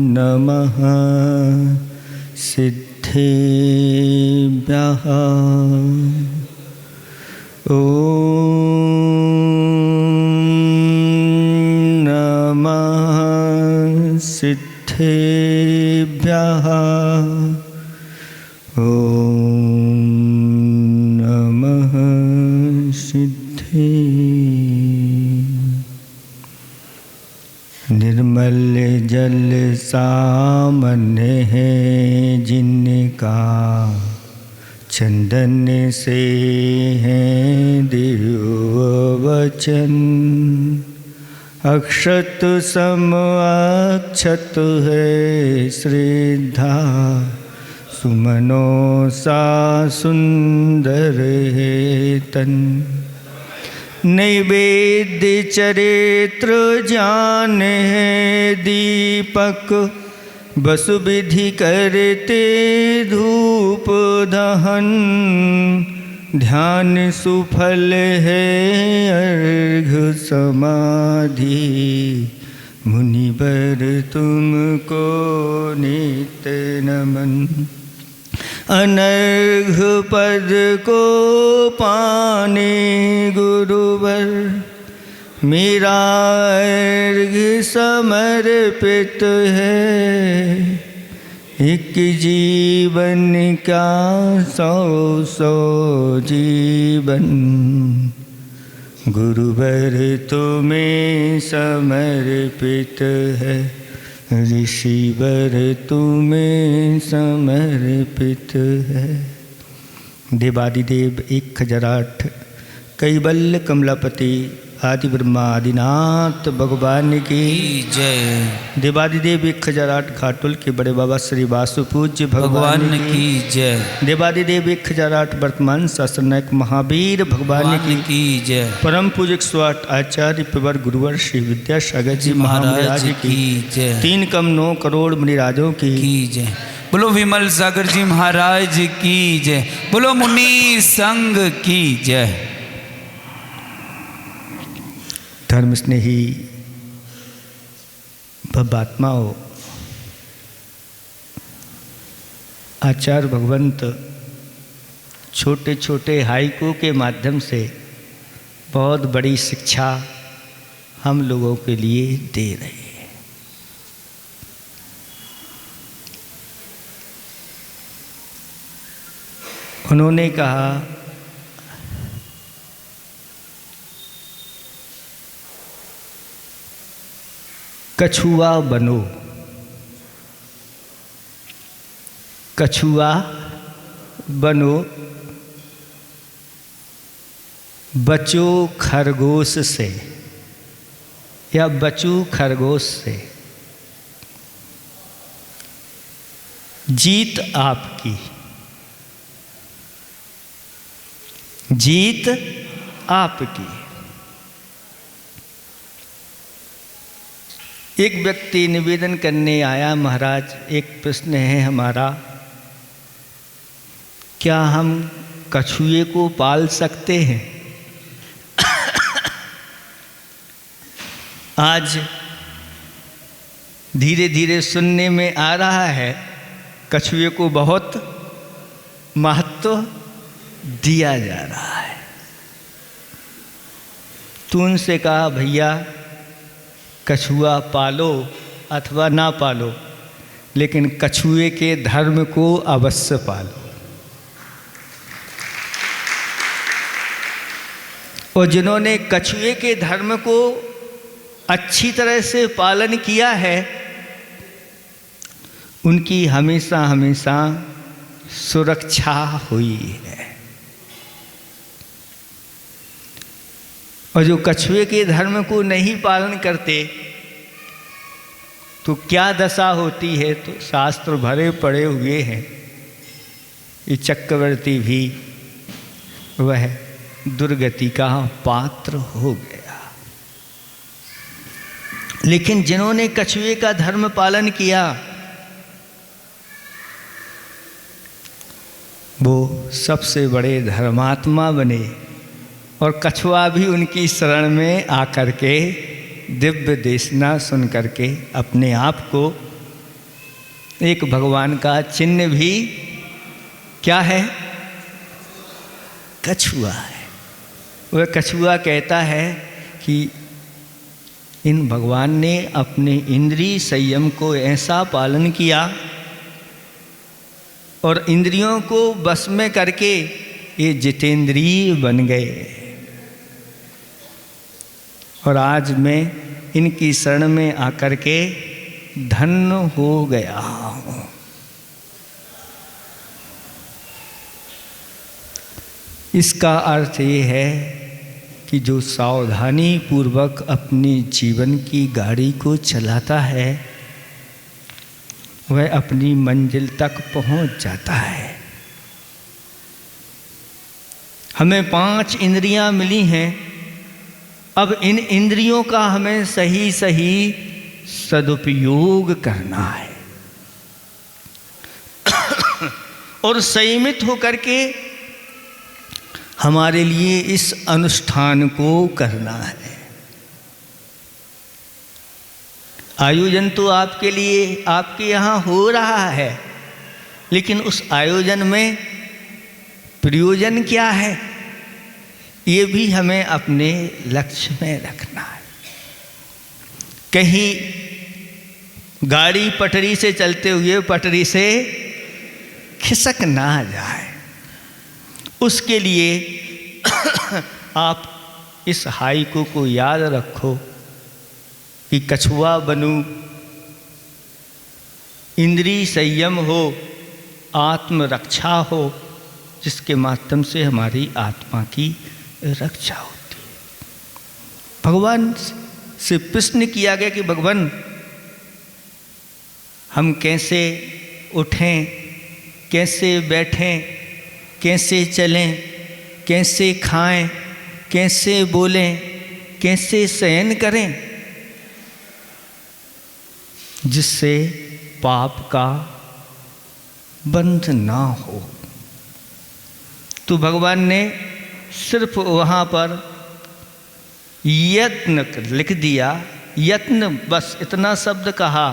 नमः सिद्धेभ्यः। नमः सिद्धेभ्यः। नमः सिद्धे। निर्मल जल सामान्य है जिनका, चंदन से है दिव्य वचन। अक्षत सम अक्षत है श्रद्धा, सुमनों सा सुंदर है तन। नैवेद्य चरित्र ज्ञान है दीपक, वसु विधि करते धूप दहन। ध्यान सुफल है अर्घ समाधि, मुनिवर तुमको नित नमन। अनर्घ पद को पाने गुरुवर, मेरा अर्घ समर्पित है। एक जीवन का 100 जीवन, गुरुवर तुम्हें समर्पित है। ऋषिवर तुम्हें समर्पित है। देवादिदेव 1008 कैवल्य कमलापति आदि ब्रह्मा आदिनाथ भगवान की जय। देवादिदेव 1008 घाटुल के बड़े बाबा श्री वासु पूज्य भगवान की जय। देवादिदेव 1008 वर्तमान शासन नायक महावीर भगवान की जय। परम पूज्य 108 आचार्य प्रवर गुरुवर श्री विद्यासागर जी महाराज की जय। 3 कम 9 करोड़ मुनिराजों की जय। बोलो विमल सागर जी महाराज की जय। बोलो मुनि संघ की जय। धर्म स्नेही भवात्माओं, आचार्य भगवंत छोटे छोटे हाइकू के माध्यम से बहुत बड़ी शिक्षा हम लोगों के लिए दे रहे हैं। उन्होंने कहा कछुआ बनो, कछुआ बनो, बचो खरगोश से या बचू खरगोश से। जीत आपकी, जीत आपकी। एक व्यक्ति निवेदन करने आया, महाराज एक प्रश्न है हमारा, क्या हम कछुए को पाल सकते हैं? आज धीरे धीरे सुनने में आ रहा है कछुए को बहुत महत्व दिया जा रहा है। तो उनसे कहा भैया कछुआ पालो अथवा ना पालो, लेकिन कछुए के धर्म को अवश्य पालो। और जिन्होंने कछुए के धर्म को अच्छी तरह से पालन किया है, उनकी हमेशा हमेशा सुरक्षा हुई है। और जो कछुए के धर्म को नहीं पालन करते तो क्या दशा होती है, तो शास्त्र भरे पड़े हुए हैं। ये चक्रवर्ती भी वह दुर्गति का पात्र हो गया। लेकिन जिन्होंने कछुए का धर्म पालन किया वो सबसे बड़े धर्मात्मा बने और कछुआ भी उनकी शरण में आकर के दिव्य देशना सुन करके अपने आप को एक भगवान का चिन्ह भी क्या है, कछुआ है। वह कछुआ कहता है कि इन भगवान ने अपने इंद्रिय संयम को ऐसा पालन किया और इंद्रियों को बस में करके ये जितेंद्रिय बन गए और आज मैं इनकी शरण में आकर के धन्य हो गया हूँ। इसका अर्थ ये है कि जो सावधानी पूर्वक अपने जीवन की गाड़ी को चलाता है वह अपनी मंजिल तक पहुंच जाता है। हमें 5 इंद्रियां मिली हैं, अब इन इंद्रियों का हमें सही सही सदुपयोग करना है और संयमित होकर के हमारे लिए इस अनुष्ठान को करना है। आयोजन तो आपके लिए आपके यहाँ हो रहा है, लेकिन उस आयोजन में प्रयोजन क्या है ये भी हमें अपने लक्ष्य में रखना है। कहीं गाड़ी पटरी से चलते हुए पटरी से खिसक ना जाए, उसके लिए आप इस हाइकू को याद रखो कि कछुआ बनूं, इंद्रिय संयम हो, आत्मरक्षा हो, जिसके माध्यम से हमारी आत्मा की रक्षा होती है। भगवान से प्रश्न किया गया कि भगवान हम कैसे उठें, कैसे बैठें, कैसे चलें, कैसे खाएं, कैसे बोलें, कैसे शयन करें जिससे पाप का बंध ना हो। तो भगवान ने सिर्फ वहाँ पर यत्न लिख दिया, यत्न बस इतना शब्द कहा,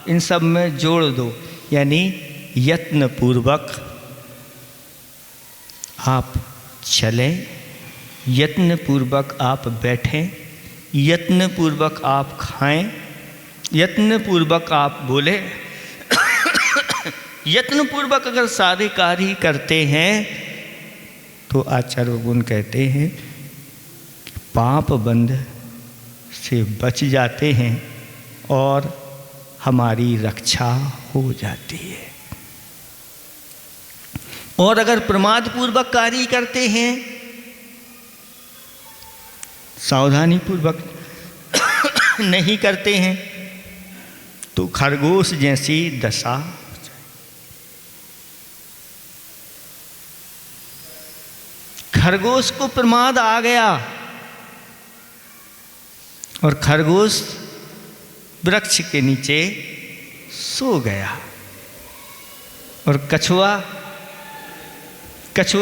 इन सब में जोड़ दो, यानी यत्न पूर्वक आप चलें, यत्न पूर्वक आप बैठें, यत्न पूर्वक आप खाएं, यत्न पूर्वक आप बोलें। यत्न पूर्वक अगर सारे कार्य करते हैं तो आचार्य गुण कहते हैं कि पाप बंध से बच जाते हैं और हमारी रक्षा हो जाती है। और अगर प्रमाद पूर्वक कार्य करते हैं, सावधानी पूर्वक नहीं करते हैं, तो खरगोश जैसी दशा हो जाए। खरगोश को प्रमाद आ गया और खरगोश वृक्ष के नीचे सो गया और कछुआ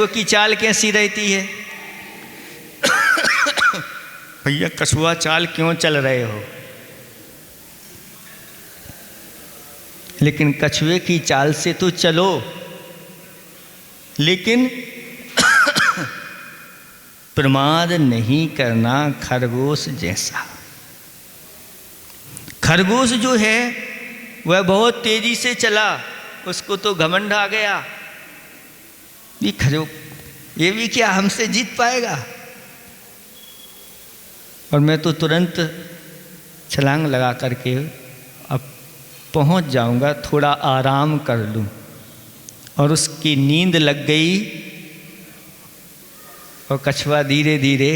की चाल कैसी रहती है? भैया कछुआ चाल क्यों चल रहे हो? लेकिन कछुए की चाल से तो चलो, लेकिन प्रमाद नहीं करना खरगोश जैसा। खरगोश जो है वह बहुत तेजी से चला, उसको तो घमंड आ गया, ये भी क्या हमसे जीत पाएगा, और मैं तो तुरंत छलांग लगा करके अब पहुंच जाऊंगा, थोड़ा आराम कर लूं। और उसकी नींद लग गई और कछुआ धीरे धीरे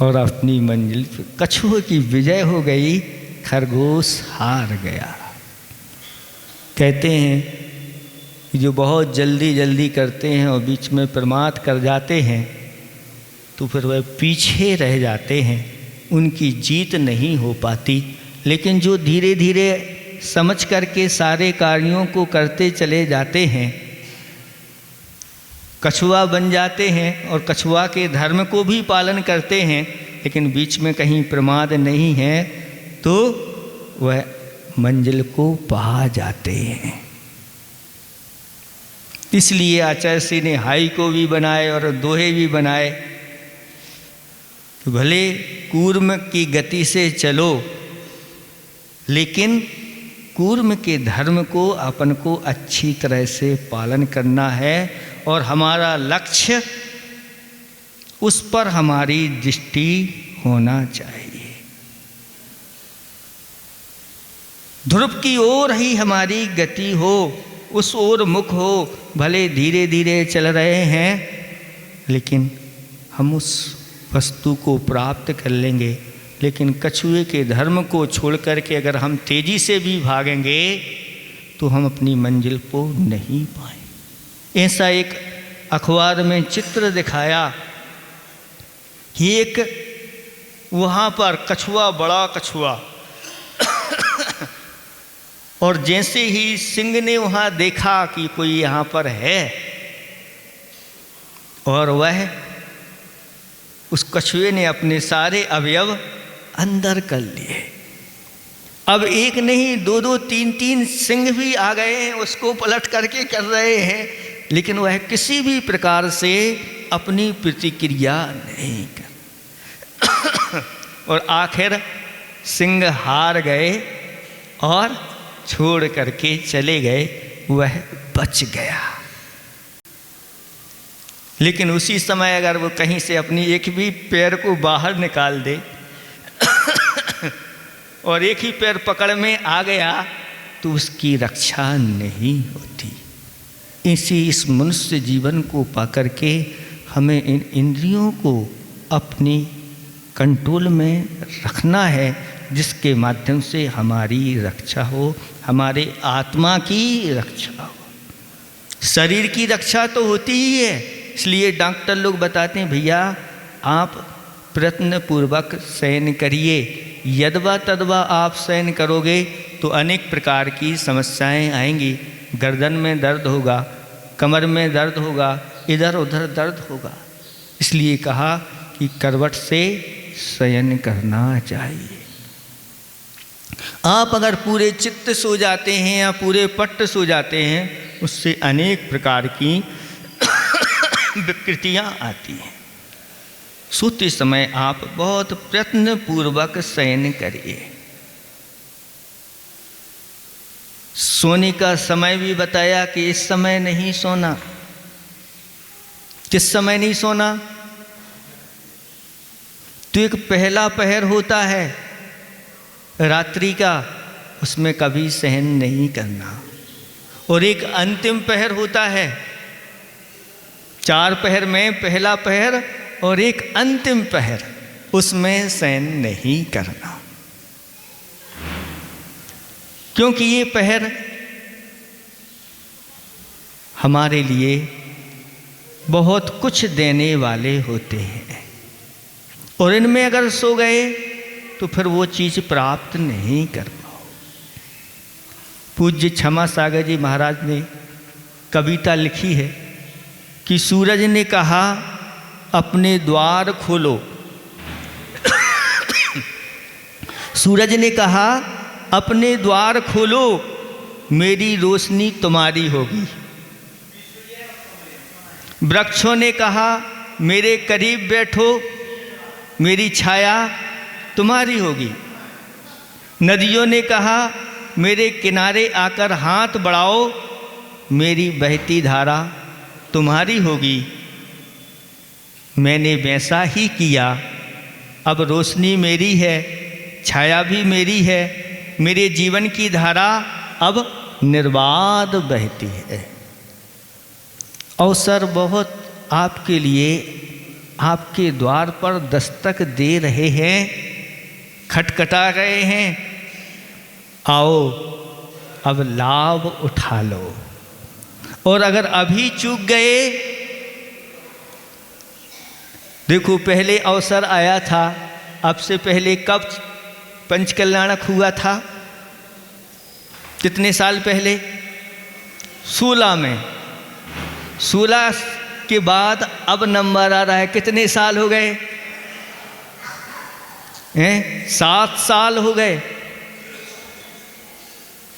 और अपनी मंजिल पर, कछुए की विजय हो गई, खरगोश हार गया। कहते हैं कि जो बहुत जल्दी जल्दी करते हैं और बीच में प्रमाद कर जाते हैं तो फिर वह पीछे रह जाते हैं, उनकी जीत नहीं हो पाती। लेकिन जो धीरे धीरे समझ करके सारे कार्यों को करते चले जाते हैं, कछुआ बन जाते हैं और कछुआ के धर्म को भी पालन करते हैं, लेकिन बीच में कहीं प्रमाद नहीं है तो वह मंजिल को पा जाते हैं। इसलिए आचार्य श्री ने हाई को भी बनाए और दोहे भी बनाए कि भले कूर्म की गति से चलो, लेकिन कूर्म के धर्म को अपन को अच्छी तरह से पालन करना है और हमारा लक्ष्य उस पर हमारी दृष्टि होना चाहिए। ध्रुव की ओर ही हमारी गति हो, उस ओर मुख हो। भले धीरे धीरे चल रहे हैं, लेकिन हम उस वस्तु को प्राप्त कर लेंगे। लेकिन कछुए के धर्म को छोड़ करके अगर हम तेजी से भी भागेंगे तो हम अपनी मंजिल को नहीं पाएंगे। ऐसा एक अखबार में चित्र दिखाया कि एक वहाँ पर कछुआ, बड़ा कछुआ, और जैसे ही सिंह ने वहाँ देखा कि कोई यहाँ पर है और वह उस कछुए ने अपने सारे अवयव अंदर कर लिए। अब एक नहीं, दो दो तीन तीन सिंह भी आ गए हैं, उसको पलट करके कर रहे हैं, लेकिन वह किसी भी प्रकार से अपनी प्रतिक्रिया नहीं कर और आखिर सिंह हार गए और छोड़ करके चले गए, वह बच गया। लेकिन उसी समय अगर वो कहीं से अपनी एक भी पैर को बाहर निकाल दे और एक ही पैर पकड़ में आ गया तो उसकी रक्षा नहीं होती। इस मनुष्य जीवन को पाकर के हमें इन इंद्रियों को अपनी कंट्रोल में रखना है, जिसके माध्यम से हमारी रक्षा हो, हमारे आत्मा की रक्षा हो। शरीर की रक्षा तो होती ही है, इसलिए डॉक्टर लोग बताते हैं भैया आप प्रयत्न पूर्वक शयन करिए। यदवा तदवा आप शयन करोगे तो अनेक प्रकार की समस्याएं आएंगी। गर्दन में दर्द होगा, कमर में दर्द होगा, इधर उधर दर्द होगा। इसलिए कहा कि करवट से शयन करना चाहिए। आप अगर पूरे चित्त सो जाते हैं या पूरे पट्ट सो जाते हैं, उससे अनेक प्रकार की विकृतियां आती हैं। सोते समय आप बहुत प्रयत्न पूर्वक शयन करिए। सोने का समय भी बताया कि इस समय नहीं सोना। किस समय नहीं सोना? तो एक पहला पहर होता है रात्रि का, उसमें कभी सहन नहीं करना, और एक अंतिम पहर होता है। 4 पहर में पहला पहर और एक अंतिम पहर, उसमें सहन नहीं करना, क्योंकि ये पहर हमारे लिए बहुत कुछ देने वाले होते हैं, और इनमें अगर सो गए तो फिर वो चीज़ प्राप्त नहीं कर पाओ। पूज्य क्षमा सागर जी महाराज ने कविता लिखी है कि सूरज ने कहा अपने द्वार खोलो। सूरज ने कहा अपने द्वार खोलो, मेरी रोशनी तुम्हारी होगी। वृक्षों ने कहा मेरे करीब बैठो, मेरी छाया तुम्हारी होगी। नदियों ने कहा मेरे किनारे आकर हाथ बढ़ाओ, मेरी बहती धारा तुम्हारी होगी। मैंने वैसा ही किया, अब रोशनी मेरी है, छाया भी मेरी है, मेरे जीवन की धारा अब निर्बाध बहती है। अवसर बहुत आपके लिए आपके द्वार पर दस्तक दे रहे हैं, खटखटा रहे हैं। आओ अब लाभ उठा लो, और अगर अभी चूक गए, देखो पहले अवसर आया था, अब से पहले कब पंचकल्याणक हुआ था? कितने साल पहले? 16 में। 16 के बाद अब नंबर आ रहा है, कितने साल हो गए हैं? 7 साल हो गए।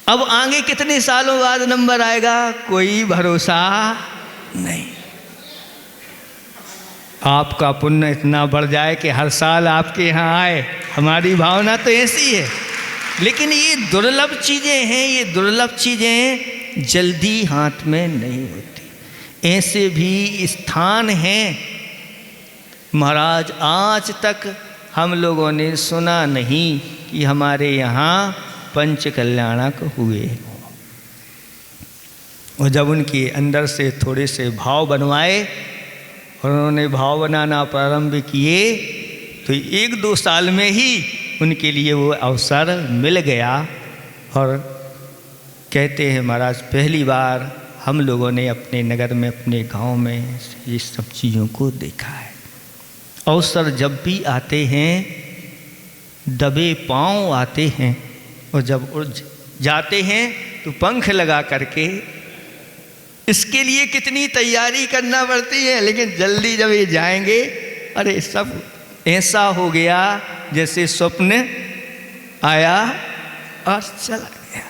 अब आगे कितने सालों बाद नंबर आएगा, कोई भरोसा नहीं। आपका पुण्य इतना बढ़ जाए कि हर साल आपके यहाँ आए, हमारी भावना तो ऐसी है। लेकिन ये दुर्लभ चीज़ें हैं, ये दुर्लभ चीज़ें जल्दी हाथ में नहीं होती। ऐसे भी स्थान हैं महाराज, आज तक हम लोगों ने सुना नहीं कि हमारे यहाँ पंच कल्याणक हुए। और जब उनके अंदर से थोड़े से भाव बनवाए और उन्होंने भाव बनाना प्रारंभ किए तो 1-2 साल में ही उनके लिए वो अवसर मिल गया। और कहते हैं महाराज, पहली बार हम लोगों ने अपने नगर में, अपने गांव में ये सब चीज़ों को देखा है। अवसर जब भी आते हैं दबे पांव आते हैं, और जब उड़ जाते हैं तो पंख लगा करके, इसके लिए कितनी तैयारी करना पड़ती है। लेकिन जल्दी जब ये जाएंगे, अरे सब ऐसा हो गया जैसे स्वप्न आया और चला गया।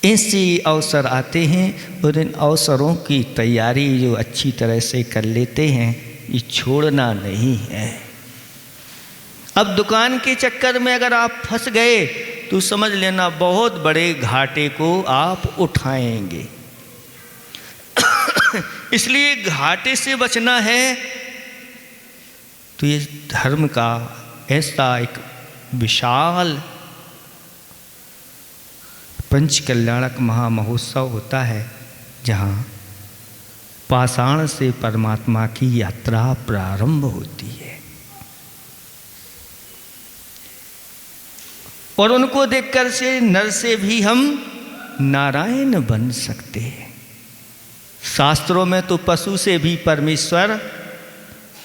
ऐसे अवसर आते हैं और इन अवसरों की तैयारी जो अच्छी तरह से कर लेते हैं, ये छोड़ना नहीं है। अब दुकान के चक्कर में अगर आप फंस गए तो समझ लेना बहुत बड़े घाटे को आप उठाएंगे। इसलिए घाटे से बचना है तो ये धर्म का ऐसा एक विशाल पंच कल्याणक महामहोत्सव होता है जहाँ पाषाण से परमात्मा की यात्रा प्रारंभ होती है। और उनको देखकर से नर से भी हम नारायण बन सकते हैं। शास्त्रों में तो पशु से भी परमेश्वर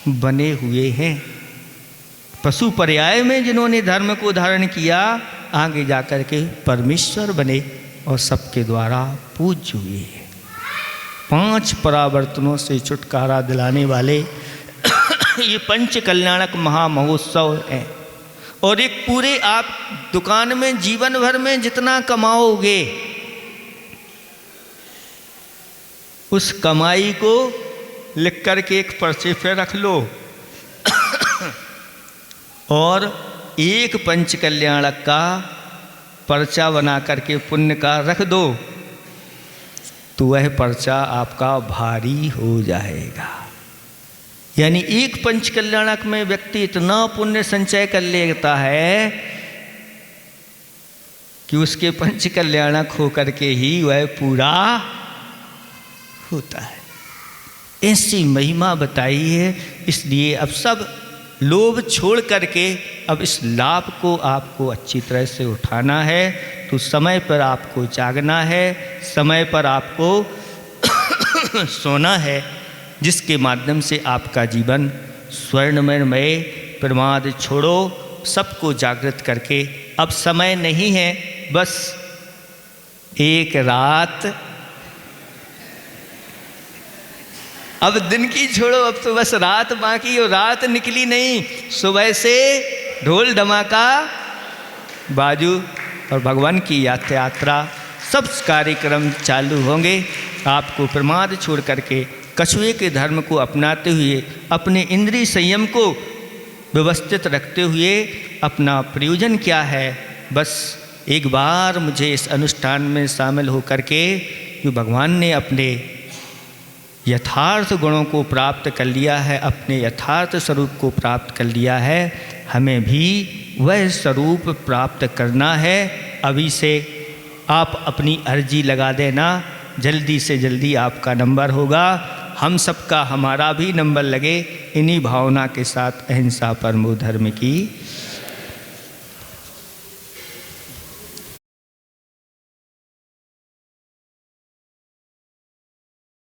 बने हुए हैं। पशु पर्याय में जिन्होंने धर्म को धारण किया, आगे जाकर के परमेश्वर बने और सबके द्वारा पूज्य हुए हैं। 5 परावर्तनों से छुटकारा दिलाने वाले ये पंच कल्याणक महामहोत्सव है। और एक पूरे आप दुकान में जीवन भर में जितना कमाओगे, उस कमाई को लिख करके एक पर्चे पे रख लो और एक पंच कल्याणक का पर्चा बना करके पुण्य का रख दो, तो वह पर्चा आपका भारी हो जाएगा। यानी एक पंच कल्याणक में व्यक्ति इतना पुण्य संचय कर लेता है कि उसके पंच कल्याणक होकर के ही वह पूरा होता है। ऐसी महिमा बताई है। इसलिए अब सब लोभ छोड़ करके अब इस लाभ को आपको अच्छी तरह से उठाना है। तो समय पर आपको जागना है, समय पर आपको सोना है, जिसके माध्यम से आपका जीवन स्वर्णमय। प्रमाद छोड़ो, सबको जागृत करके अब समय नहीं है, बस एक रात, अब दिन की छोड़ो, अब तो बस रात बाकी। और रात निकली नहीं, सुबह से ढोल धमाका बाजू और भगवान की यात्रा सब कार्यक्रम चालू होंगे। आपको प्रमाद छोड़ करके कछुए के धर्म को अपनाते हुए, अपने इंद्रिय संयम को व्यवस्थित रखते हुए अपना प्रयोजन क्या है, बस एक बार मुझे इस अनुष्ठान में शामिल होकर के, जो भगवान ने अपने यथार्थ गुणों को प्राप्त कर लिया है, अपने यथार्थ स्वरूप को प्राप्त कर लिया है, हमें भी वह स्वरूप प्राप्त करना है। अभी से आप अपनी अर्जी लगा देना, जल्दी से जल्दी आपका नंबर होगा, हम सबका हमारा भी नंबर लगे। इन्हीं भावना के साथ अहिंसा परमो धर्म की